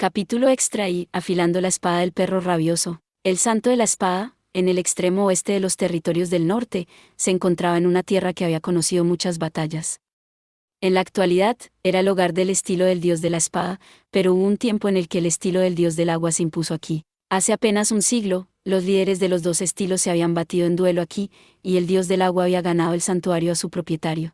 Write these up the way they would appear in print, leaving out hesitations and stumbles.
Capítulo extra y, afilando la espada del perro rabioso. El santo de la espada, en el extremo oeste de los territorios del norte, se encontraba en una tierra que había conocido muchas batallas. En la actualidad, era el hogar del estilo del dios de la espada, pero hubo un tiempo en el que el estilo del dios del agua se impuso aquí. Hace apenas un siglo, los líderes de los dos estilos se habían batido en duelo aquí, y el dios del agua había ganado el santuario a su propietario.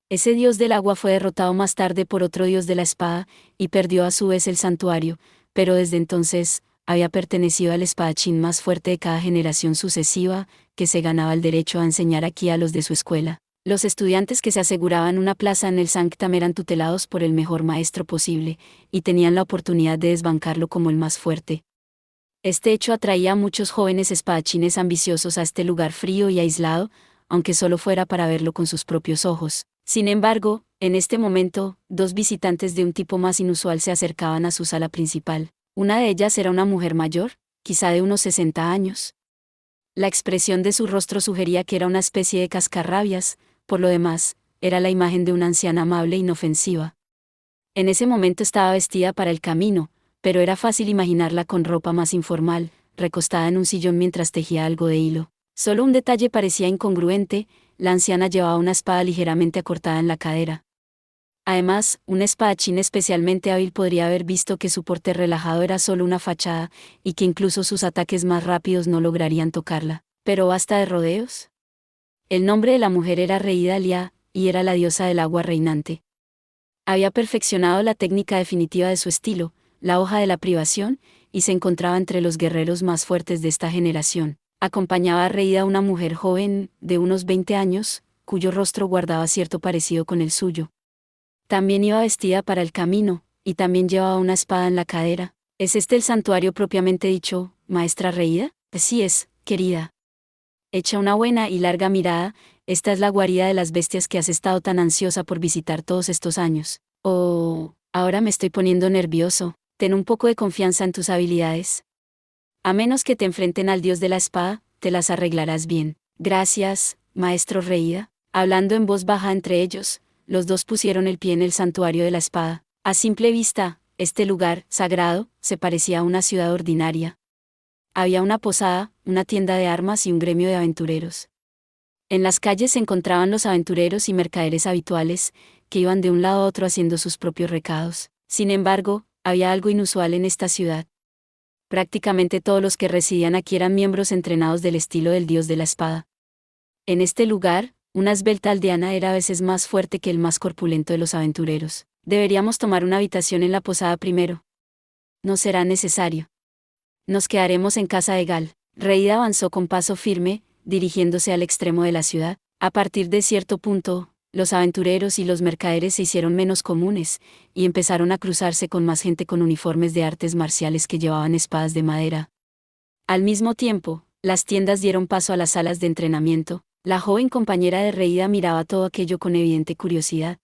Ese dios del agua fue derrotado más tarde por otro dios de la espada, y perdió a su vez el santuario, pero desde entonces, había pertenecido al espadachín más fuerte de cada generación sucesiva, que se ganaba el derecho a enseñar aquí a los de su escuela. Los estudiantes que se aseguraban una plaza en el Sanctam eran tutelados por el mejor maestro posible, y tenían la oportunidad de desbancarlo como el más fuerte. Este hecho atraía a muchos jóvenes espadachines ambiciosos a este lugar frío y aislado, aunque solo fuera para verlo con sus propios ojos. Sin embargo, en este momento, dos visitantes de un tipo más inusual se acercaban a su sala principal. Una de ellas era una mujer mayor, quizá de unos 60 años. La expresión de su rostro sugería que era una especie de cascarrabias, por lo demás, era la imagen de una anciana amable e inofensiva. En ese momento estaba vestida para el camino, pero era fácil imaginarla con ropa más informal, recostada en un sillón mientras tejía algo de hilo. Solo un detalle parecía incongruente: la anciana llevaba una espada ligeramente acortada en la cadera. Además, un espadachín especialmente hábil podría haber visto que su porte relajado era solo una fachada, y que incluso sus ataques más rápidos no lograrían tocarla. Pero basta de rodeos. El nombre de la mujer era Reidalia, y era la diosa del agua reinante. Había perfeccionado la técnica definitiva de su estilo, la hoja de la privación, y se encontraba entre los guerreros más fuertes de esta generación. Acompañaba a Reida una mujer joven, de unos 20 años, cuyo rostro guardaba cierto parecido con el suyo. También iba vestida para el camino, y también llevaba una espada en la cadera. ¿Es este el santuario propiamente dicho, maestra Reida? Así es, querida. Echa una buena y larga mirada. Esta es la guarida de las bestias que has estado tan ansiosa por visitar todos estos años. Oh, ahora me estoy poniendo nervioso. Ten un poco de confianza en tus habilidades. A menos que te enfrenten al dios de la espada, te las arreglarás bien. Gracias, maestro Reida. Hablando en voz baja entre ellos, los dos pusieron el pie en el santuario de la espada. A simple vista, este lugar, sagrado, se parecía a una ciudad ordinaria. Había una posada, una tienda de armas y un gremio de aventureros. En las calles se encontraban los aventureros y mercaderes habituales, que iban de un lado a otro haciendo sus propios recados. Sin embargo, había algo inusual en esta ciudad. Prácticamente todos los que residían aquí eran miembros entrenados del estilo del dios de la espada. En este lugar, una esbelta aldeana era a veces más fuerte que el más corpulento de los aventureros. Deberíamos tomar una habitación en la posada primero. No será necesario. Nos quedaremos en casa de Gal. Reida avanzó con paso firme, dirigiéndose al extremo de la ciudad. A partir de cierto punto, los aventureros y los mercaderes se hicieron menos comunes, y empezaron a cruzarse con más gente con uniformes de artes marciales que llevaban espadas de madera. Al mismo tiempo, las tiendas dieron paso a las salas de entrenamiento. La joven compañera de Reida miraba todo aquello con evidente curiosidad.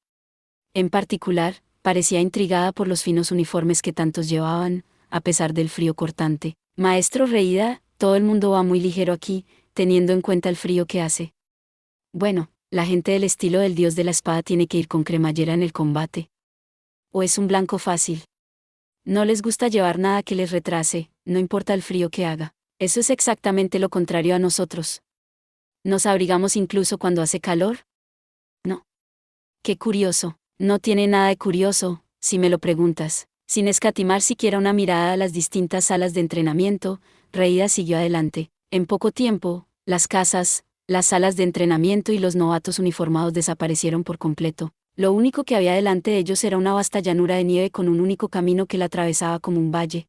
En particular, parecía intrigada por los finos uniformes que tantos llevaban, a pesar del frío cortante. Maestro Reida, todo el mundo va muy ligero aquí, teniendo en cuenta el frío que hace. Bueno, la gente del estilo del dios de la espada tiene que ir con cremallera en el combate. ¿O es un blanco fácil? No les gusta llevar nada que les retrase, no importa el frío que haga. Eso es exactamente lo contrario a nosotros. ¿Nos abrigamos incluso cuando hace calor? No. Qué curioso. No tiene nada de curioso, si me lo preguntas. Sin escatimar siquiera una mirada a las distintas salas de entrenamiento, Reida siguió adelante. En poco tiempo, las casas, las salas de entrenamiento y los novatos uniformados desaparecieron por completo. Lo único que había delante de ellos era una vasta llanura de nieve con un único camino que la atravesaba como un valle.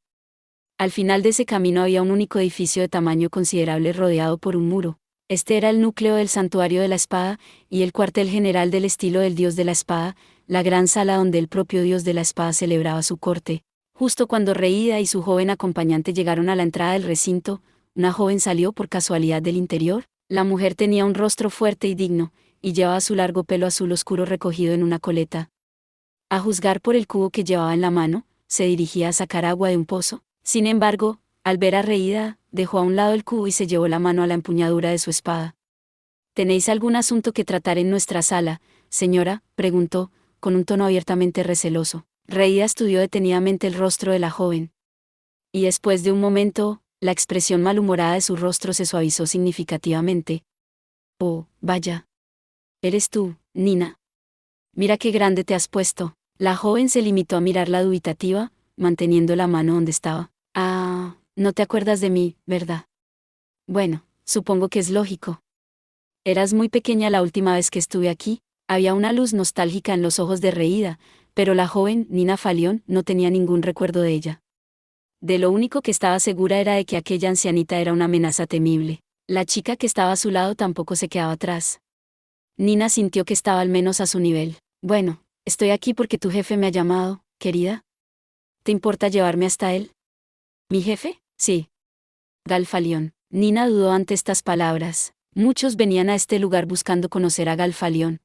Al final de ese camino había un único edificio de tamaño considerable rodeado por un muro. Este era el núcleo del santuario de la espada, y el cuartel general del estilo del dios de la espada, la gran sala donde el propio dios de la espada celebraba su corte. Justo cuando Reida y su joven acompañante llegaron a la entrada del recinto, una joven salió por casualidad del interior. La mujer tenía un rostro fuerte y digno, y llevaba su largo pelo azul oscuro recogido en una coleta. A juzgar por el cubo que llevaba en la mano, se dirigía a sacar agua de un pozo. Sin embargo, al ver a Reida, dejó a un lado el cubo y se llevó la mano a la empuñadura de su espada. ¿Tenéis algún asunto que tratar en nuestra sala, señora?, preguntó, con un tono abiertamente receloso. Reía estudió detenidamente el rostro de la joven. Y después de un momento, la expresión malhumorada de su rostro se suavizó significativamente. Oh, vaya. Eres tú, Nina. Mira qué grande te has puesto. La joven se limitó a mirarla dubitativa, manteniendo la mano donde estaba. Ah, no te acuerdas de mí, ¿verdad? Bueno, supongo que es lógico. Eras muy pequeña la última vez que estuve aquí. Había una luz nostálgica en los ojos de Reída, pero la joven, Nina Falión, no tenía ningún recuerdo de ella. De lo único que estaba segura era de que aquella ancianita era una amenaza temible. La chica que estaba a su lado tampoco se quedaba atrás. Nina sintió que estaba al menos a su nivel. Bueno, estoy aquí porque tu jefe me ha llamado, querida. ¿Te importa llevarme hasta él? ¿Mi jefe? Sí. Galfalión. Nina dudó ante estas palabras. Muchos venían a este lugar buscando conocer a Galfalión.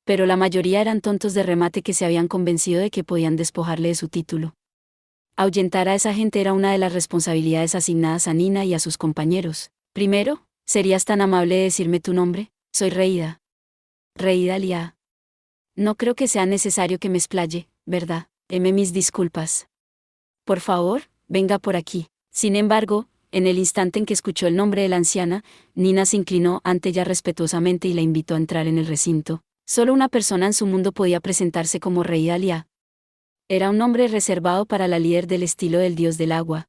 Pero la mayoría eran tontos de remate que se habían convencido de que podían despojarle de su título. Ahuyentar a esa gente era una de las responsabilidades asignadas a Nina y a sus compañeros. Primero, ¿serías tan amable de decirme tu nombre? Soy Reída. Reída Liá. No creo que sea necesario que me explaye, ¿verdad? Mis disculpas. Por favor, venga por aquí. Sin embargo, en el instante en que escuchó el nombre de la anciana, Nina se inclinó ante ella respetuosamente y la invitó a entrar en el recinto. Solo una persona en su mundo podía presentarse como Reída Liá. Era un nombre reservado para la líder del estilo del dios del agua.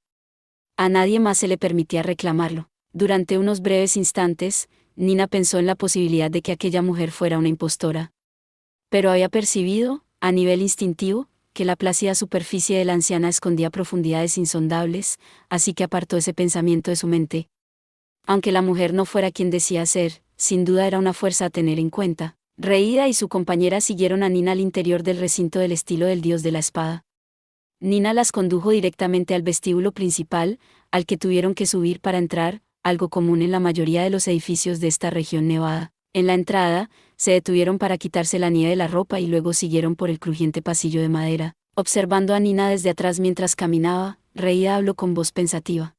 A nadie más se le permitía reclamarlo. Durante unos breves instantes, Nina pensó en la posibilidad de que aquella mujer fuera una impostora. Pero había percibido, a nivel instintivo, que la plácida superficie de la anciana escondía profundidades insondables, así que apartó ese pensamiento de su mente. Aunque la mujer no fuera quien decía ser, sin duda era una fuerza a tener en cuenta. Reída y su compañera siguieron a Nina al interior del recinto del estilo del dios de la espada. Nina las condujo directamente al vestíbulo principal, al que tuvieron que subir para entrar, algo común en la mayoría de los edificios de esta región nevada. En la entrada, se detuvieron para quitarse la nieve de la ropa y luego siguieron por el crujiente pasillo de madera. Observando a Nina desde atrás mientras caminaba, Reída habló con voz pensativa.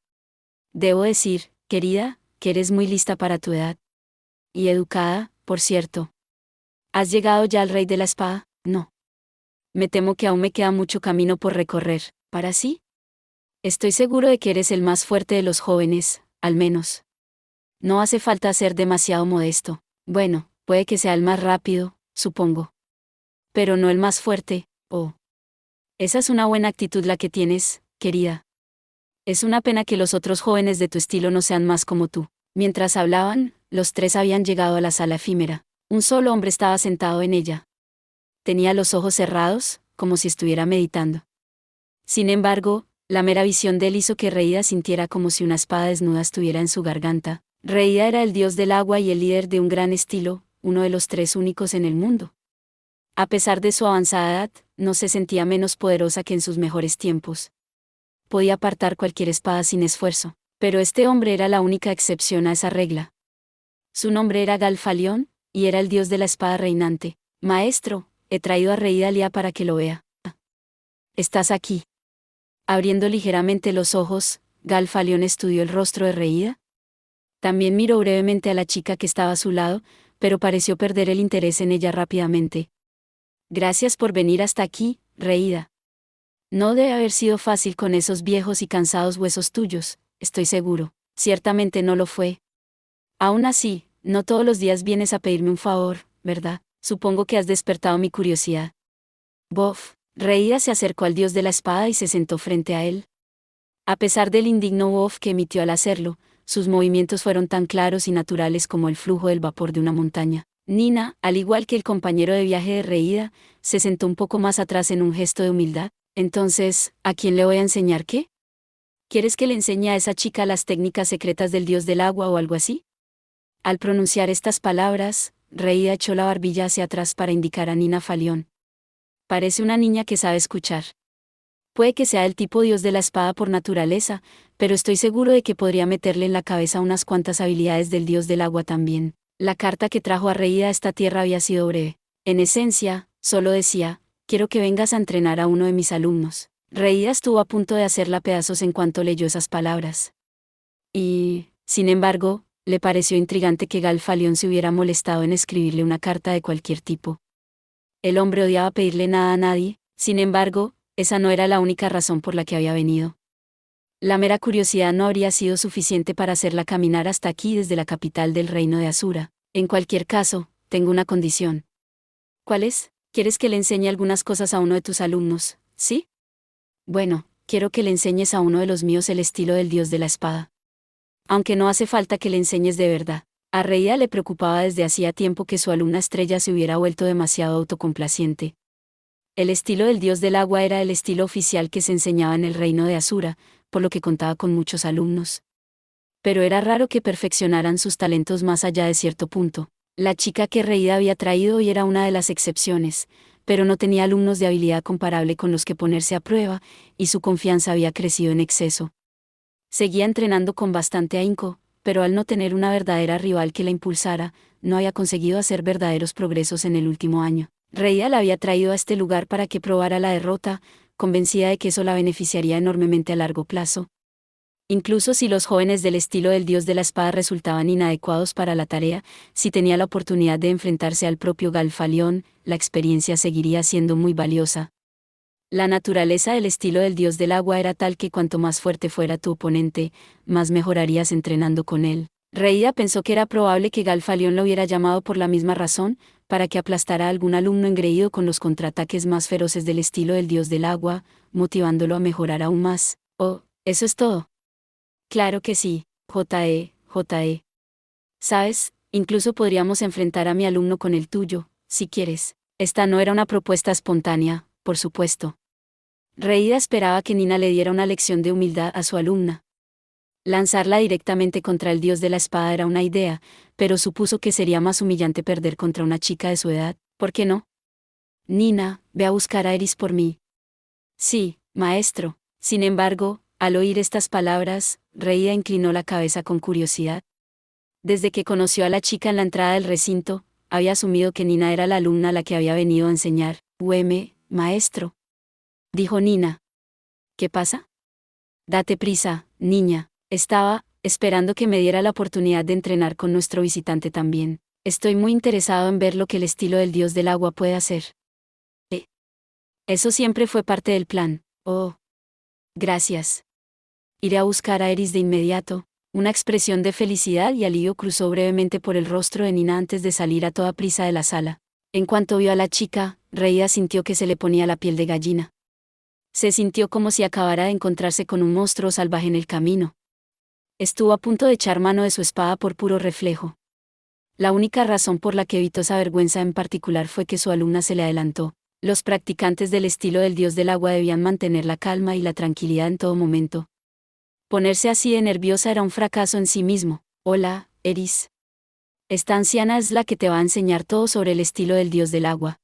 Debo decir, querida, que eres muy lista para tu edad. Y educada, por cierto. ¿Has llegado ya al rey de la espada? No. Me temo que aún me queda mucho camino por recorrer. ¿Para sí? Estoy seguro de que eres el más fuerte de los jóvenes, al menos. No hace falta ser demasiado modesto. Bueno, puede que sea el más rápido, supongo. Pero no el más fuerte, oh. Esa es una buena actitud la que tienes, querida. Es una pena que los otros jóvenes de tu estilo no sean más como tú. Mientras hablaban, los tres habían llegado a la sala efímera. Un solo hombre estaba sentado en ella. Tenía los ojos cerrados, como si estuviera meditando. Sin embargo, la mera visión de él hizo que Reída sintiera como si una espada desnuda estuviera en su garganta. Reída era el dios del agua y el líder de un gran estilo, uno de los tres únicos en el mundo. A pesar de su avanzada edad, no se sentía menos poderosa que en sus mejores tiempos. Podía apartar cualquier espada sin esfuerzo, pero este hombre era la única excepción a esa regla. Su nombre era Galfalión, y era el dios de la espada reinante. Maestro, he traído a Reída Liá para que lo vea. ¿Estás aquí? Abriendo ligeramente los ojos, Galfalión estudió el rostro de Reída. También miró brevemente a la chica que estaba a su lado, pero pareció perder el interés en ella rápidamente. Gracias por venir hasta aquí, Reída. No debe haber sido fácil con esos viejos y cansados huesos tuyos, estoy seguro. Ciertamente no lo fue. Aún así, no todos los días vienes a pedirme un favor, ¿verdad? Supongo que has despertado mi curiosidad. Bof. Reída se acercó al dios de la espada y se sentó frente a él. A pesar del indigno bof que emitió al hacerlo, sus movimientos fueron tan claros y naturales como el flujo del vapor de una montaña. Nina, al igual que el compañero de viaje de Reída, se sentó un poco más atrás en un gesto de humildad. Entonces, ¿a quién le voy a enseñar qué? ¿Quieres que le enseñe a esa chica las técnicas secretas del dios del agua o algo así? Al pronunciar estas palabras, Reída echó la barbilla hacia atrás para indicar a Nina Falión. Parece una niña que sabe escuchar. Puede que sea el tipo dios de la espada por naturaleza, pero estoy seguro de que podría meterle en la cabeza unas cuantas habilidades del dios del agua también. La carta que trajo a Reída a esta tierra había sido breve. En esencia, solo decía, quiero que vengas a entrenar a uno de mis alumnos. Reída estuvo a punto de hacerla pedazos en cuanto leyó esas palabras. Y, sin embargo, le pareció intrigante que Galfalión se hubiera molestado en escribirle una carta de cualquier tipo. El hombre odiaba pedirle nada a nadie, Sin embargo, esa no era la única razón por la que había venido. La mera curiosidad no habría sido suficiente para hacerla caminar hasta aquí desde la capital del reino de Asura. En cualquier caso, tengo una condición. ¿Cuál es? ¿Quieres que le enseñe algunas cosas a uno de tus alumnos, sí? Bueno, quiero que le enseñes a uno de los míos el estilo del dios de la espada. Aunque no hace falta que le enseñes de verdad. A Reía le preocupaba desde hacía tiempo que su alumna estrella se hubiera vuelto demasiado autocomplaciente. El estilo del dios del agua era el estilo oficial que se enseñaba en el reino de Asura, por lo que contaba con muchos alumnos. Pero era raro que perfeccionaran sus talentos más allá de cierto punto. La chica que Reía había traído hoy era una de las excepciones, pero no tenía alumnos de habilidad comparable con los que ponerse a prueba, y su confianza había crecido en exceso. Seguía entrenando con bastante ahínco, pero al no tener una verdadera rival que la impulsara, no había conseguido hacer verdaderos progresos en el último año. Reía la había traído a este lugar para que probara la derrota, convencida de que eso la beneficiaría enormemente a largo plazo. Incluso si los jóvenes del estilo del dios de la espada resultaban inadecuados para la tarea, si tenía la oportunidad de enfrentarse al propio Galfalión, la experiencia seguiría siendo muy valiosa. La naturaleza del estilo del dios del agua era tal que cuanto más fuerte fuera tu oponente, más mejorarías entrenando con él. Reía pensó que era probable que Galfalión lo hubiera llamado por la misma razón, para que aplastara a algún alumno engreído con los contraataques más feroces del estilo del dios del agua, motivándolo a mejorar aún más. Oh, eso es todo. Claro que sí, J.E. ¿Sabes? Incluso podríamos enfrentar a mi alumno con el tuyo, si quieres. Esta no era una propuesta espontánea, por supuesto. Reía esperaba que Nina le diera una lección de humildad a su alumna. Lanzarla directamente contra el dios de la espada era una idea, pero supuso que sería más humillante perder contra una chica de su edad. ¿Por qué no? Nina, ve a buscar a Eris por mí. Sí, maestro. Sin embargo, al oír estas palabras, Reía inclinó la cabeza con curiosidad. Desde que conoció a la chica en la entrada del recinto, había asumido que Nina era la alumna a la que había venido a enseñar. Maestro, dijo Nina. ¿Qué pasa? Date prisa, niña. Estaba esperando que me diera la oportunidad de entrenar con nuestro visitante también. Estoy muy interesado en ver lo que el estilo del dios del agua puede hacer. Eso siempre fue parte del plan. Oh. Gracias. Iré a buscar a Eris de inmediato. Una expresión de felicidad y alivio cruzó brevemente por el rostro de Nina antes de salir a toda prisa de la sala. En cuanto vio a la chica, Reía sintió que se le ponía la piel de gallina. Se sintió como si acabara de encontrarse con un monstruo salvaje en el camino. Estuvo a punto de echar mano de su espada por puro reflejo. La única razón por la que evitó esa vergüenza en particular fue que su alumna se le adelantó. Los practicantes del estilo del dios del agua debían mantener la calma y la tranquilidad en todo momento. Ponerse así de nerviosa era un fracaso en sí mismo. Hola, Eris. Esta anciana es la que te va a enseñar todo sobre el estilo del dios del agua.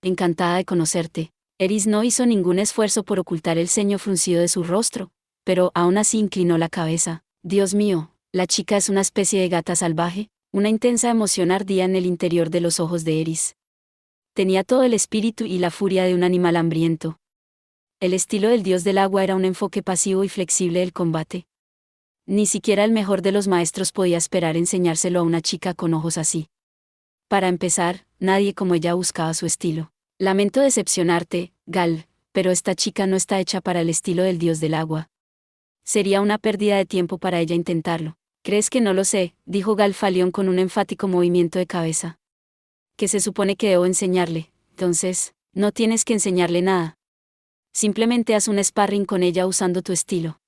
Encantada de conocerte. Eris no hizo ningún esfuerzo por ocultar el ceño fruncido de su rostro, pero aún así inclinó la cabeza. Dios mío, la chica es una especie de gata salvaje. Una intensa emoción ardía en el interior de los ojos de Eris. Tenía todo el espíritu y la furia de un animal hambriento. El estilo del dios del agua era un enfoque pasivo y flexible del combate. Ni siquiera el mejor de los maestros podía esperar enseñárselo a una chica con ojos así. Para empezar, nadie como ella buscaba su estilo. Lamento decepcionarte, Gal, pero esta chica no está hecha para el estilo del dios del agua. Sería una pérdida de tiempo para ella intentarlo. ¿Crees que no lo sé?, dijo Galfalión con un enfático movimiento de cabeza. ¿Qué se supone que debo enseñarle? Entonces, no tienes que enseñarle nada. Simplemente haz un sparring con ella usando tu estilo.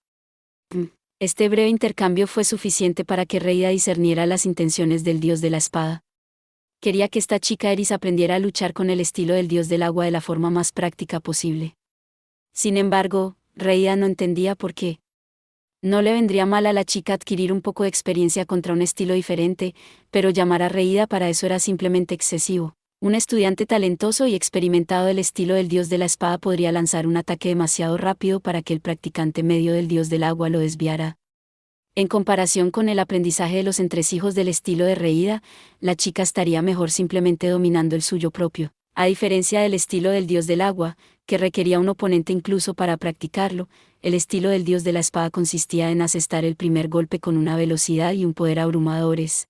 Este breve intercambio fue suficiente para que Reía discerniera las intenciones del dios de la espada. Quería que esta chica Eris aprendiera a luchar con el estilo del dios del agua de la forma más práctica posible. Sin embargo, Reía no entendía por qué. No le vendría mal a la chica adquirir un poco de experiencia contra un estilo diferente, pero llamar a Reía para eso era simplemente excesivo. Un estudiante talentoso y experimentado del estilo del dios de la espada podría lanzar un ataque demasiado rápido para que el practicante medio del dios del agua lo desviara. En comparación con el aprendizaje de los entresijos del estilo de Reía, la chica estaría mejor simplemente dominando el suyo propio. A diferencia del estilo del dios del agua, que requería un oponente incluso para practicarlo, el estilo del dios de la espada consistía en asestar el primer golpe con una velocidad y un poder abrumadores.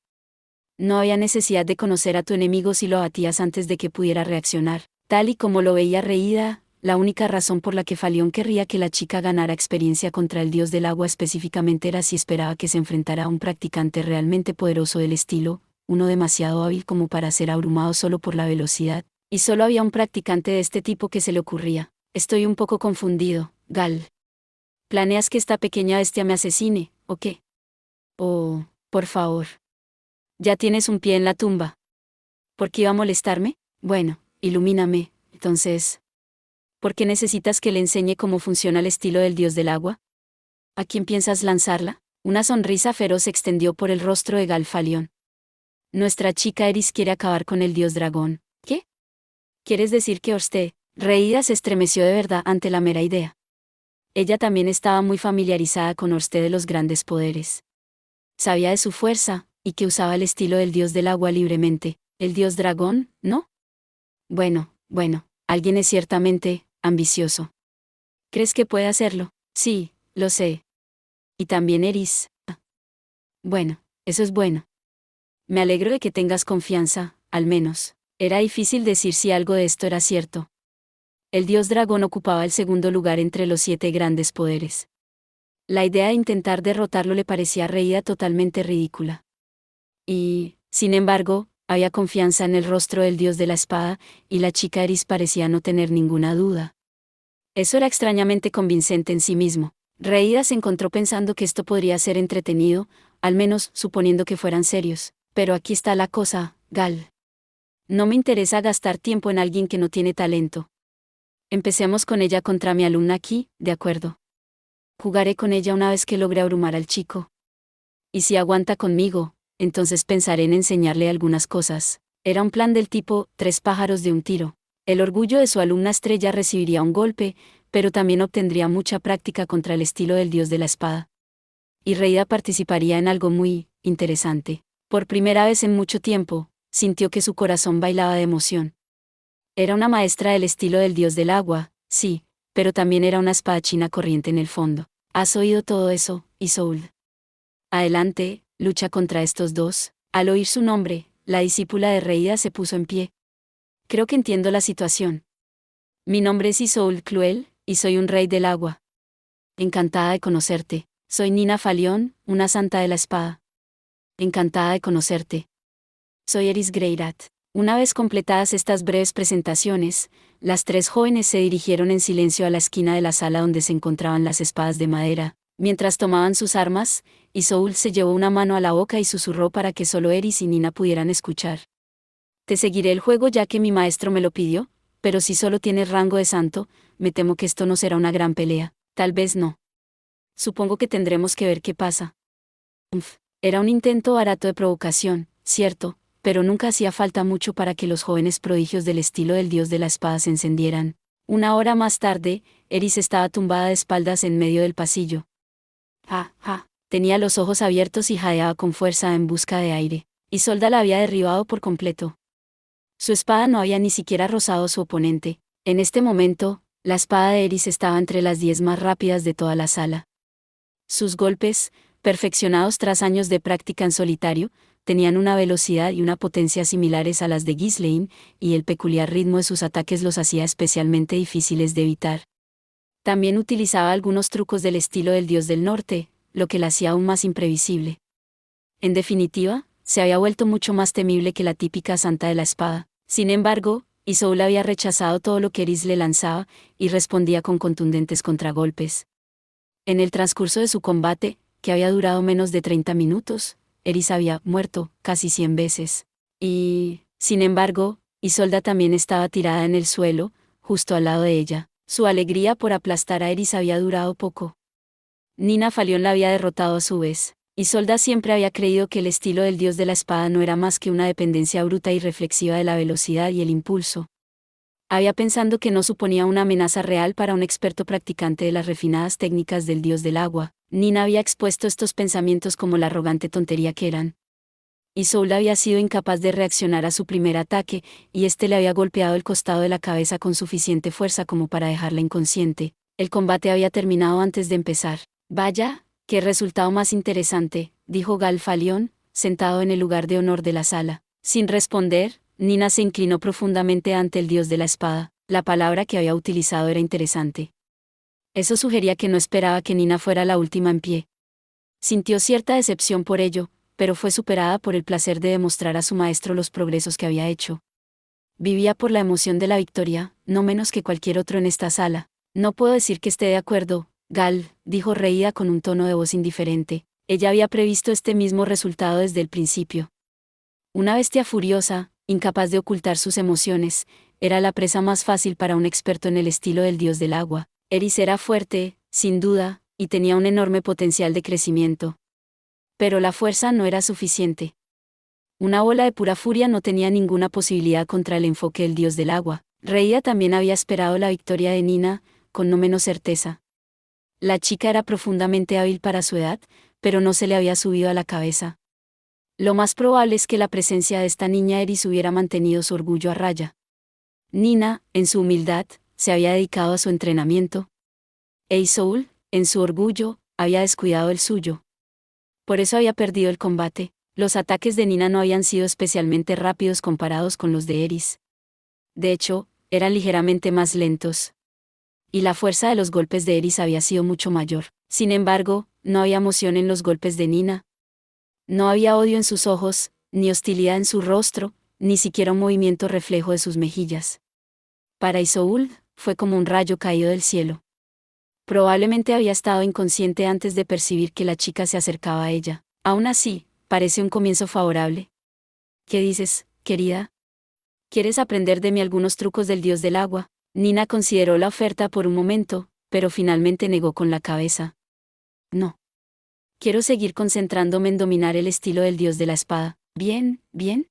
No había necesidad de conocer a tu enemigo si lo abatías antes de que pudiera reaccionar. Tal y como lo veía Reía, La única razón por la que Falión querría que la chica ganara experiencia contra el dios del agua específicamente era si esperaba que se enfrentara a un practicante realmente poderoso del estilo, uno demasiado hábil como para ser abrumado solo por la velocidad, y solo había un practicante de este tipo que se le ocurría. Estoy un poco confundido, Gal. ¿Planeas que esta pequeña bestia me asesine, o qué? Oh, por favor. Ya tienes un pie en la tumba. ¿Por qué iba a molestarme? Bueno, ilumíname, entonces. ¿Por qué necesitas que le enseñe cómo funciona el estilo del dios del agua? ¿A quién piensas lanzarla? Una sonrisa feroz se extendió por el rostro de Gal Falión. Nuestra chica Eris quiere acabar con el dios dragón. ¿Qué? ¿Quieres decir que Orste? Reída se estremeció de verdad ante la mera idea. Ella también estaba muy familiarizada con Orste de los grandes poderes. Sabía de su fuerza, y que usaba el estilo del dios del agua libremente. ¿El dios dragón, no? Bueno, alguien es ciertamente ambicioso. ¿Crees que puede hacerlo? Sí, lo sé. Y también Eris. Bueno, eso es bueno. Me alegro de que tengas confianza, al menos. Era difícil decir si algo de esto era cierto. El dios dragón ocupaba el segundo lugar entre los 7 grandes poderes. La idea de intentar derrotarlo le parecía reída totalmente ridícula. Y, sin embargo, había confianza en el rostro del dios de la espada, y la chica Eris parecía no tener ninguna duda. Eso era extrañamente convincente en sí mismo. Reída se encontró pensando que esto podría ser entretenido, al menos suponiendo que fueran serios. Pero aquí está la cosa, Gal. No me interesa gastar tiempo en alguien que no tiene talento. Empecemos con ella contra mi alumna aquí, ¿de acuerdo? Jugaré con ella una vez que logre abrumar al chico. Y si aguanta conmigo, entonces pensaré en enseñarle algunas cosas. Era un plan del tipo 3 pájaros de un tiro. El orgullo de su alumna estrella recibiría un golpe, pero también obtendría mucha práctica contra el estilo del dios de la espada. Y Reida participaría en algo muy interesante. Por primera vez en mucho tiempo, sintió que su corazón bailaba de emoción. Era una maestra del estilo del dios del agua, sí, pero también era una espadachina corriente en el fondo. ¿Has oído todo eso, Isolde? Adelante, lucha contra estos dos. Al oír su nombre, la discípula de Reida se puso en pie. Creo que entiendo la situación. Mi nombre es Isolde Cluel, y soy un rey del agua. Encantada de conocerte. Soy Nina Falión, una santa de la espada. Encantada de conocerte. Soy Eris Greirat. Una vez completadas estas breves presentaciones, las 3 jóvenes se dirigieron en silencio a la esquina de la sala donde se encontraban las espadas de madera. Mientras tomaban sus armas, Isolde se llevó una mano a la boca y susurró para que solo Eris y Nina pudieran escuchar. Te seguiré el juego ya que mi maestro me lo pidió, pero si solo tienes rango de santo, me temo que esto no será una gran pelea. Tal vez no. Supongo que tendremos que ver qué pasa. Era un intento barato de provocación, cierto, pero nunca hacía falta mucho para que los jóvenes prodigios del estilo del dios de la espada se encendieran. Una hora más tarde, Eris estaba tumbada de espaldas en medio del pasillo. Tenía los ojos abiertos y jadeaba con fuerza en busca de aire. Isolda la había derribado por completo. Su espada no había ni siquiera rozado a su oponente. En este momento, la espada de Eris estaba entre las 10 más rápidas de toda la sala. Sus golpes, perfeccionados tras años de práctica en solitario, tenían una velocidad y una potencia similares a las de Ghislaine, y el peculiar ritmo de sus ataques los hacía especialmente difíciles de evitar. También utilizaba algunos trucos del estilo del dios del norte, lo que la hacía aún más imprevisible. En definitiva, se había vuelto mucho más temible que la típica santa de la espada. Sin embargo, Isolde había rechazado todo lo que Eris le lanzaba, y respondía con contundentes contragolpes. En el transcurso de su combate, que había durado menos de 30 minutos, Eris había muerto casi 100 veces. Y, sin embargo, Isolda también estaba tirada en el suelo, justo al lado de ella. Su alegría por aplastar a Eris había durado poco. Nina Falión la había derrotado a su vez. Isolda siempre había creído que el estilo del dios de la espada no era más que una dependencia bruta y reflexiva de la velocidad y el impulso. Había pensado que no suponía una amenaza real para un experto practicante de las refinadas técnicas del dios del agua. Nina había expuesto estos pensamientos como la arrogante tontería que eran. Isolde había sido incapaz de reaccionar a su primer ataque, y este le había golpeado el costado de la cabeza con suficiente fuerza como para dejarla inconsciente. El combate había terminado antes de empezar. Vaya, qué resultado más interesante, dijo Gal Falión, sentado en el lugar de honor de la sala. Sin responder, Nina se inclinó profundamente ante el dios de la espada. La palabra que había utilizado era interesante. Eso sugería que no esperaba que Nina fuera la última en pie. Sintió cierta decepción por ello, pero fue superada por el placer de demostrar a su maestro los progresos que había hecho. Vivía por la emoción de la victoria, no menos que cualquier otro en esta sala. No puedo decir que esté de acuerdo, Gal, dijo reída con un tono de voz indiferente. Ella había previsto este mismo resultado desde el principio. Una bestia furiosa, incapaz de ocultar sus emociones, era la presa más fácil para un experto en el estilo del dios del agua. Eris era fuerte, sin duda, y tenía un enorme potencial de crecimiento. Pero la fuerza no era suficiente. Una bola de pura furia no tenía ninguna posibilidad contra el enfoque del dios del agua. Reía también había esperado la victoria de Nina, con no menos certeza. La chica era profundamente hábil para su edad, pero no se le había subido a la cabeza. Lo más probable es que la presencia de esta niña Eris hubiera mantenido su orgullo a raya. Nina, en su humildad, se había dedicado a su entrenamiento. Isolde, en su orgullo, había descuidado el suyo. Por eso había perdido el combate. Los ataques de Nina no habían sido especialmente rápidos comparados con los de Eris. De hecho, eran ligeramente más lentos. Y la fuerza de los golpes de Eris había sido mucho mayor. Sin embargo, no había emoción en los golpes de Nina. No había odio en sus ojos, ni hostilidad en su rostro, ni siquiera un movimiento reflejo de sus mejillas. Para Isolde, fue como un rayo caído del cielo. Probablemente había estado inconsciente antes de percibir que la chica se acercaba a ella. Aún así, parece un comienzo favorable. ¿Qué dices, querida? ¿Quieres aprender de mí algunos trucos del dios del agua? Nina consideró la oferta por un momento, pero finalmente negó con la cabeza. No. Quiero seguir concentrándome en dominar el estilo del dios de la espada. Bien, bien.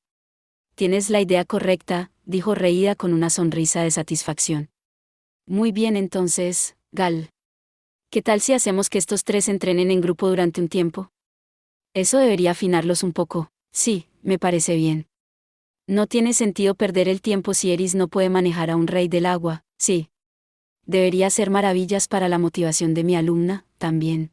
Tienes la idea correcta, dijo reída con una sonrisa de satisfacción. Muy bien entonces, Gal. ¿Qué tal si hacemos que estos tres entrenen en grupo durante un tiempo? Eso debería afinarlos un poco. Sí, me parece bien. No tiene sentido perder el tiempo si Eris no puede manejar a un rey del agua, sí. Debería hacer maravillas para la motivación de mi alumna, también.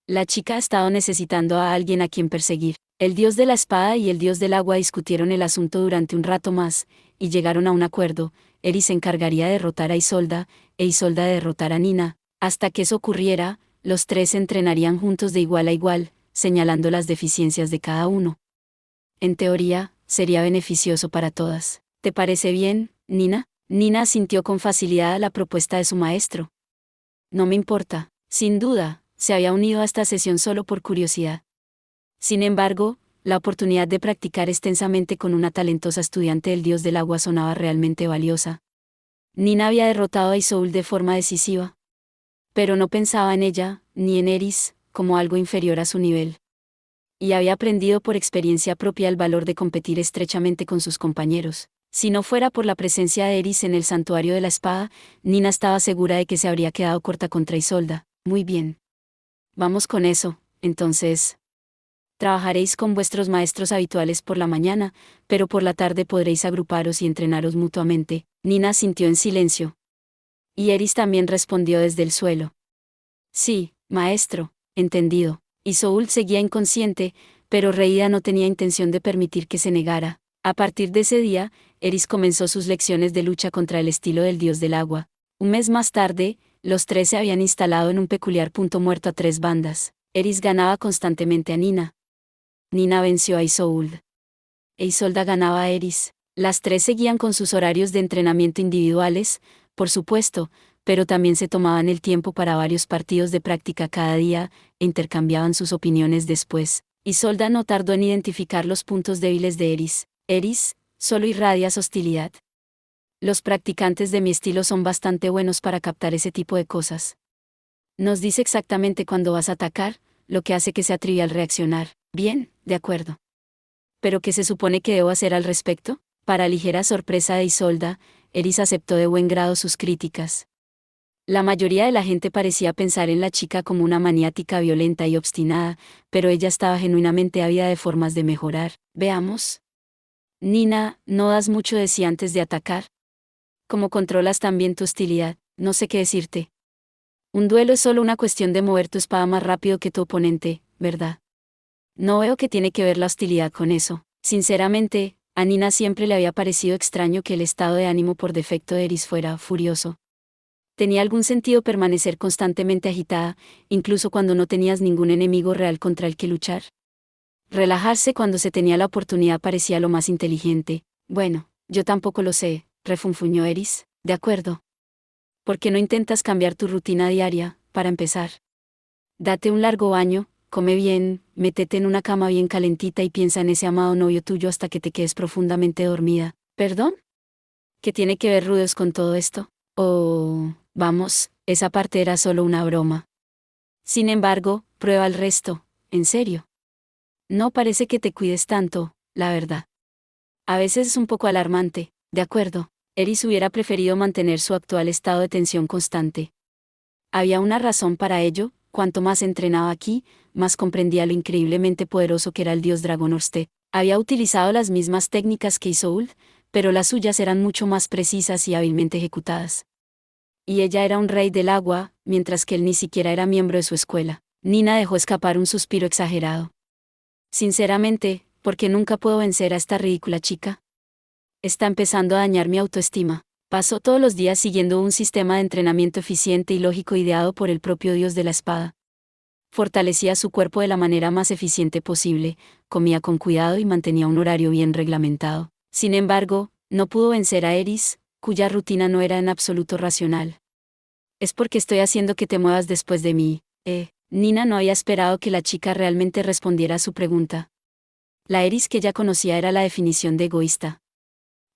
La chica ha estado necesitando a alguien a quien perseguir. El dios de la espada y el dios del agua discutieron el asunto durante un rato más, y llegaron a un acuerdo. Eris se encargaría de derrotar a Isolda, e Isolda de derrotar a Nina. Hasta que eso ocurriera, los tres entrenarían juntos de igual a igual, señalando las deficiencias de cada uno. En teoría, sería beneficioso para todas. ¿Te parece bien, Nina? Nina asintió con facilidad a la propuesta de su maestro. No me importa, sin duda, se había unido a esta sesión solo por curiosidad. Sin embargo, la oportunidad de practicar extensamente con una talentosa estudiante del dios del agua sonaba realmente valiosa. Nina había derrotado a Isolde de forma decisiva. Pero no pensaba en ella, ni en Eris, como algo inferior a su nivel. Y había aprendido por experiencia propia el valor de competir estrechamente con sus compañeros. Si no fuera por la presencia de Eris en el santuario de la espada, Nina estaba segura de que se habría quedado corta contra Isolda. Muy bien. Vamos con eso, entonces. Trabajaréis con vuestros maestros habituales por la mañana, pero por la tarde podréis agruparos y entrenaros mutuamente. Nina asintió en silencio. Y Eris también respondió desde el suelo. Sí, maestro, entendido. Isolde seguía inconsciente, pero reída no tenía intención de permitir que se negara. A partir de ese día, Eris comenzó sus lecciones de lucha contra el estilo del dios del agua. Un mes más tarde, los tres se habían instalado en un peculiar punto muerto a tres bandas. Eris ganaba constantemente a Nina. Nina venció a Isolde. E Isolda ganaba a Eris. Las tres seguían con sus horarios de entrenamiento individuales, por supuesto, pero también se tomaban el tiempo para varios partidos de práctica cada día, e intercambiaban sus opiniones después. Isolda no tardó en identificar los puntos débiles de Eris. Eris, solo irradias hostilidad. Los practicantes de mi estilo son bastante buenos para captar ese tipo de cosas. Nos dice exactamente cuándo vas a atacar, lo que hace que sea trivial reaccionar. Bien, de acuerdo. ¿Pero qué se supone que debo hacer al respecto? Para ligera sorpresa de Isolda, Eris aceptó de buen grado sus críticas. La mayoría de la gente parecía pensar en la chica como una maniática violenta y obstinada, pero ella estaba genuinamente ávida de formas de mejorar. Veamos. Nina, ¿no das mucho de sí antes de atacar? ¿Cómo controlas también tu hostilidad? No sé qué decirte. Un duelo es solo una cuestión de mover tu espada más rápido que tu oponente, ¿verdad? No veo que tiene que ver la hostilidad con eso. Sinceramente, A Nina siempre le había parecido extraño que el estado de ánimo por defecto de Eris fuera furioso. ¿Tenía algún sentido permanecer constantemente agitada, incluso cuando no tenías ningún enemigo real contra el que luchar? Relajarse cuando se tenía la oportunidad parecía lo más inteligente. Bueno, yo tampoco lo sé, refunfuñó Eris. De acuerdo. ¿Por qué no intentas cambiar tu rutina diaria, para empezar? Date un largo baño, come bien, métete en una cama bien calentita y piensa en ese amado novio tuyo hasta que te quedes profundamente dormida. ¿Perdón? ¿Qué tiene que ver Rudos con todo esto? Oh, vamos, esa parte era solo una broma. Sin embargo, prueba el resto, en serio. No parece que te cuides tanto, la verdad. A veces es un poco alarmante, de acuerdo. Eris hubiera preferido mantener su actual estado de tensión constante. Había una razón para ello. Cuanto más entrenaba aquí, más comprendía lo increíblemente poderoso que era el dios dragón Orsted. Había utilizado las mismas técnicas que Isolde, pero las suyas eran mucho más precisas y hábilmente ejecutadas. Y ella era un rey del agua, mientras que él ni siquiera era miembro de su escuela. Nina dejó escapar un suspiro exagerado. Sinceramente, ¿por qué nunca puedo vencer a esta ridícula chica? Está empezando a dañar mi autoestima. Pasó todos los días siguiendo un sistema de entrenamiento eficiente y lógico ideado por el propio dios de la espada. Fortalecía su cuerpo de la manera más eficiente posible, comía con cuidado y mantenía un horario bien reglamentado. Sin embargo, no pudo vencer a Eris, cuya rutina no era en absoluto racional. Es porque estoy haciendo que te muevas después de mí, Nina no había esperado que la chica realmente respondiera a su pregunta. La Eris que ya conocía era la definición de egoísta.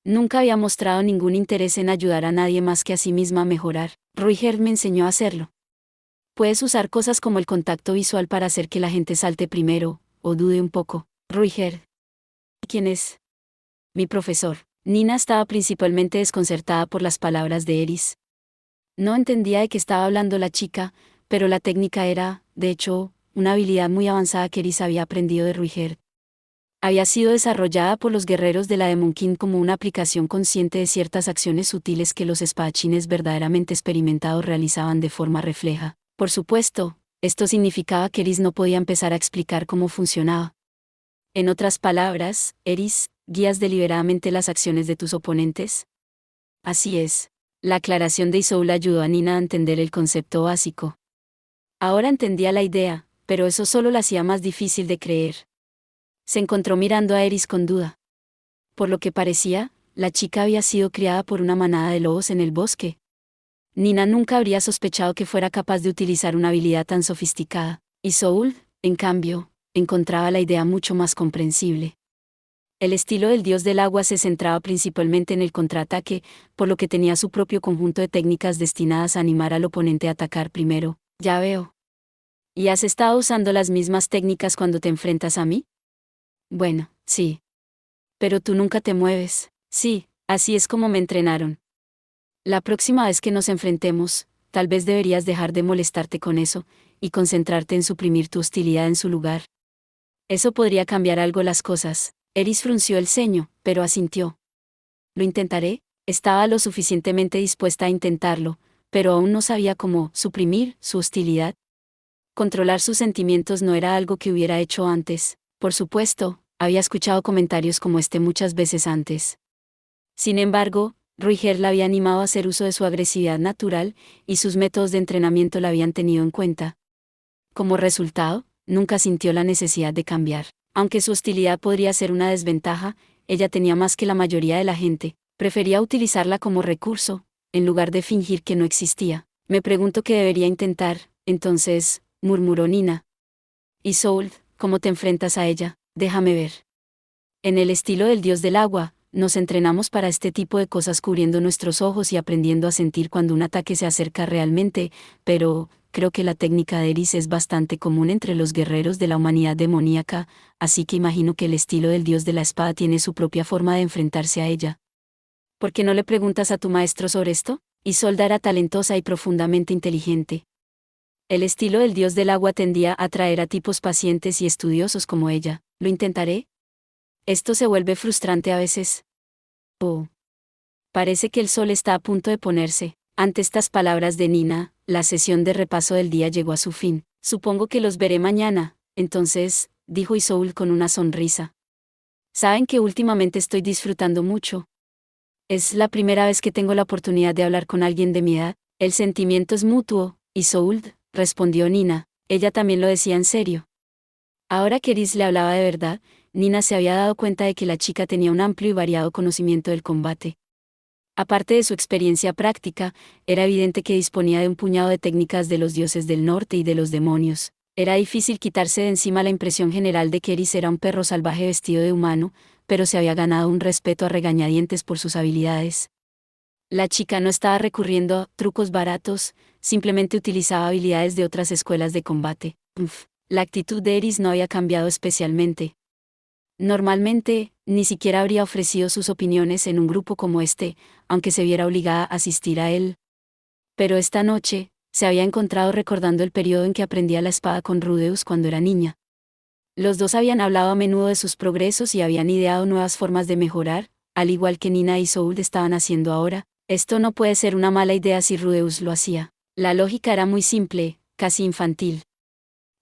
Nunca había mostrado ningún interés en ayudar a nadie más que a sí misma a mejorar. Ruiger me enseñó a hacerlo. Puedes usar cosas como el contacto visual para hacer que la gente salte primero, o dude un poco. Ruiger. ¿Quién es? Mi profesor. Nina estaba principalmente desconcertada por las palabras de Eris. No entendía de qué estaba hablando la chica, pero la técnica era, de hecho, una habilidad muy avanzada que Eris había aprendido de Ruiger. Había sido desarrollada por los guerreros de la Demon King como una aplicación consciente de ciertas acciones sutiles que los espadachines verdaderamente experimentados realizaban de forma refleja. Por supuesto, esto significaba que Eris no podía empezar a explicar cómo funcionaba. En otras palabras, Eris, ¿guías deliberadamente las acciones de tus oponentes? Así es. La aclaración de Isolde ayudó a Nina a entender el concepto básico. Ahora entendía la idea, pero eso solo la hacía más difícil de creer. Se encontró mirando a Eris con duda. Por lo que parecía, la chica había sido criada por una manada de lobos en el bosque. Nina nunca habría sospechado que fuera capaz de utilizar una habilidad tan sofisticada. Isolde, en cambio, encontraba la idea mucho más comprensible. El estilo del dios del agua se centraba principalmente en el contraataque, por lo que tenía su propio conjunto de técnicas destinadas a animar al oponente a atacar primero. Ya veo. ¿Y has estado usando las mismas técnicas cuando te enfrentas a mí? Bueno, sí. Pero tú nunca te mueves. Sí, así es como me entrenaron. La próxima vez que nos enfrentemos, tal vez deberías dejar de molestarte con eso, y concentrarte en suprimir tu hostilidad en su lugar. Eso podría cambiar algo las cosas. Eris frunció el ceño, pero asintió. Lo intentaré. Estaba lo suficientemente dispuesta a intentarlo, pero aún no sabía cómo suprimir su hostilidad. Controlar sus sentimientos no era algo que hubiera hecho antes. Por supuesto, había escuchado comentarios como este muchas veces antes. Sin embargo, Ruiger la había animado a hacer uso de su agresividad natural, y sus métodos de entrenamiento la habían tenido en cuenta. Como resultado, nunca sintió la necesidad de cambiar. Aunque su hostilidad podría ser una desventaja, ella tenía más que la mayoría de la gente. Prefería utilizarla como recurso, en lugar de fingir que no existía. Me pregunto qué debería intentar, entonces, murmuró Nina. Isolde, ¿cómo te enfrentas a ella? Déjame ver. En el estilo del dios del agua, nos entrenamos para este tipo de cosas cubriendo nuestros ojos y aprendiendo a sentir cuando un ataque se acerca realmente, pero creo que la técnica de Eris es bastante común entre los guerreros de la humanidad demoníaca, así que imagino que el estilo del dios de la espada tiene su propia forma de enfrentarse a ella. ¿Por qué no le preguntas a tu maestro sobre esto? Isolda era talentosa y profundamente inteligente. El estilo del dios del agua tendía a atraer a tipos pacientes y estudiosos como ella. ¿Lo intentaré? Esto se vuelve frustrante a veces. Oh. Parece que el sol está a punto de ponerse. Ante estas palabras de Nina, la sesión de repaso del día llegó a su fin. Supongo que los veré mañana, entonces, dijo Isolde con una sonrisa. Saben que últimamente estoy disfrutando mucho. Es la primera vez que tengo la oportunidad de hablar con alguien de mi edad. El sentimiento es mutuo, Isolde, respondió Nina. Ella también lo decía en serio. Ahora que Eris le hablaba de verdad, Nina se había dado cuenta de que la chica tenía un amplio y variado conocimiento del combate. Aparte de su experiencia práctica, era evidente que disponía de un puñado de técnicas de los dioses del norte y de los demonios. Era difícil quitarse de encima la impresión general de que Eris era un perro salvaje vestido de humano, pero se había ganado un respeto a regañadientes por sus habilidades. La chica no estaba recurriendo a trucos baratos, simplemente utilizaba habilidades de otras escuelas de combate. La actitud de Eris no había cambiado especialmente. Normalmente, ni siquiera habría ofrecido sus opiniones en un grupo como este, aunque se viera obligada a asistir a él. Pero esta noche, se había encontrado recordando el periodo en que aprendía la espada con Rudeus cuando era niña. Los dos habían hablado a menudo de sus progresos y habían ideado nuevas formas de mejorar, al igual que Nina y Isolde estaban haciendo ahora. Esto no puede ser una mala idea si Rudeus lo hacía. La lógica era muy simple, casi infantil.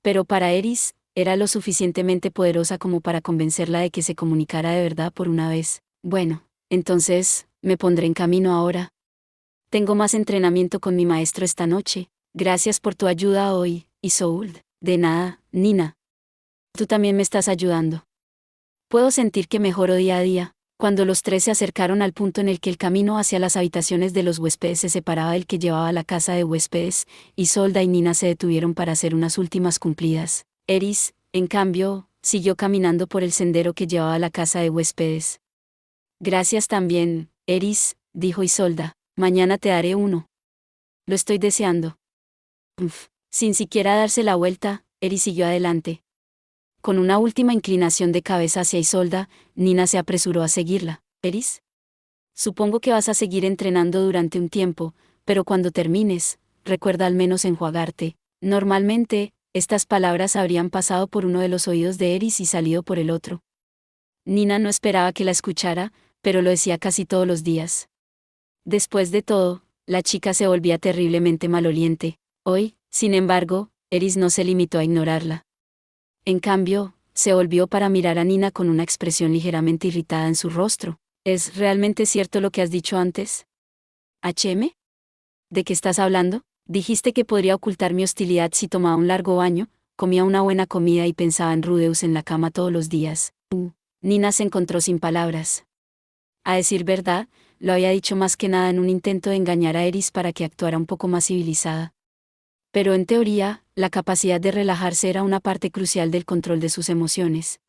Pero para Eris, era lo suficientemente poderosa como para convencerla de que se comunicara de verdad por una vez. Bueno, entonces, me pondré en camino ahora. Tengo más entrenamiento con mi maestro esta noche. Gracias por tu ayuda hoy, Isolde. De nada, Nina. Tú también me estás ayudando. Puedo sentir que mejoro día a día. Cuando los tres se acercaron al punto en el que el camino hacia las habitaciones de los huéspedes se separaba del que llevaba a la casa de huéspedes, Isolda y Nina se detuvieron para hacer unas últimas cumplidas. Eris, en cambio, siguió caminando por el sendero que llevaba a la casa de huéspedes. Gracias también, Eris, dijo Isolda. Mañana te daré uno. Lo estoy deseando. Sin siquiera darse la vuelta, Eris siguió adelante. Con una última inclinación de cabeza hacia Isolda, Nina se apresuró a seguirla. ¿Eris? Supongo que vas a seguir entrenando durante un tiempo, pero cuando termines, recuerda al menos enjuagarte. Normalmente, estas palabras habrían pasado por uno de los oídos de Eris y salido por el otro. Nina no esperaba que la escuchara, pero lo decía casi todos los días. Después de todo, la chica se volvía terriblemente maloliente. Hoy, sin embargo, Eris no se limitó a ignorarla. En cambio, se volvió para mirar a Nina con una expresión ligeramente irritada en su rostro. ¿Es realmente cierto lo que has dicho antes? ¿HM? ¿De qué estás hablando? Dijiste que podría ocultar mi hostilidad si tomaba un largo baño, comía una buena comida y pensaba en Rudeus en la cama todos los días. Nina se encontró sin palabras. A decir verdad, lo había dicho más que nada en un intento de engañar a Eris para que actuara un poco más civilizada. Pero en teoría, la capacidad de relajarse era una parte crucial del control de sus emociones.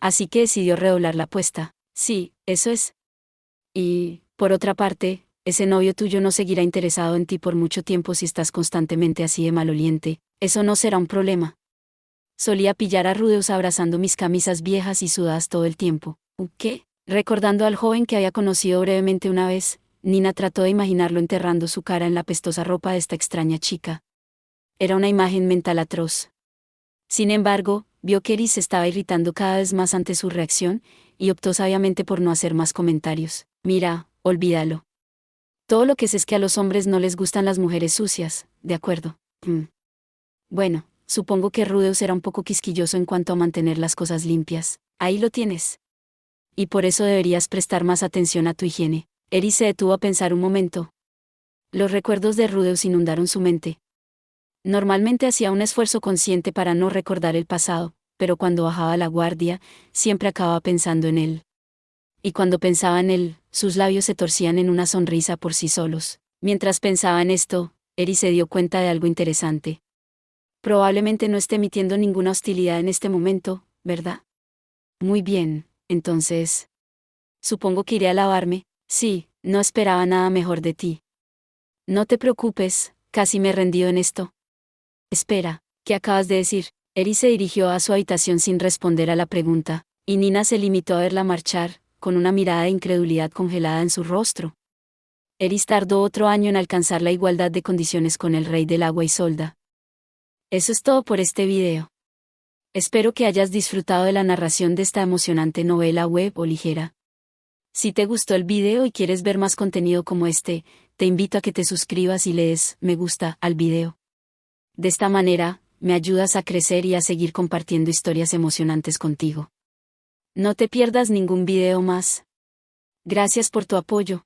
Así que decidió redoblar la apuesta. Sí, eso es. Y, por otra parte, ese novio tuyo no seguirá interesado en ti por mucho tiempo si estás constantemente así de maloliente. Eso no será un problema. Solía pillar a Rudeus abrazando mis camisas viejas y sudadas todo el tiempo. ¿Qué? Recordando al joven que había conocido brevemente una vez, Nina trató de imaginarlo enterrando su cara en la pestosa ropa de esta extraña chica. Era una imagen mental atroz. Sin embargo, vio que Eris se estaba irritando cada vez más ante su reacción, y optó sabiamente por no hacer más comentarios. Mira, olvídalo. Todo lo que sé es que a los hombres no les gustan las mujeres sucias, ¿de acuerdo? Bueno, supongo que Rudeus era un poco quisquilloso en cuanto a mantener las cosas limpias. Ahí lo tienes. Y por eso deberías prestar más atención a tu higiene. Eris se detuvo a pensar un momento. Los recuerdos de Rudeus inundaron su mente. Normalmente hacía un esfuerzo consciente para no recordar el pasado, pero cuando bajaba la guardia, siempre acababa pensando en él. Y cuando pensaba en él, sus labios se torcían en una sonrisa por sí solos. Mientras pensaba en esto, Eris se dio cuenta de algo interesante. Probablemente no esté emitiendo ninguna hostilidad en este momento, ¿verdad? Muy bien, entonces. Supongo que iré a lavarme. Sí, no esperaba nada mejor de ti. No te preocupes, casi me he rendido en esto. Espera, ¿qué acabas de decir? Eris se dirigió a su habitación sin responder a la pregunta, y Nina se limitó a verla marchar, con una mirada de incredulidad congelada en su rostro. Eris tardó otro año en alcanzar la igualdad de condiciones con el rey del agua Isolda. Eso es todo por este video. Espero que hayas disfrutado de la narración de esta emocionante novela web o ligera. Si te gustó el video y quieres ver más contenido como este, te invito a que te suscribas y le des me gusta al video. De esta manera, me ayudas a crecer y a seguir compartiendo historias emocionantes contigo. No te pierdas ningún video más. Gracias por tu apoyo.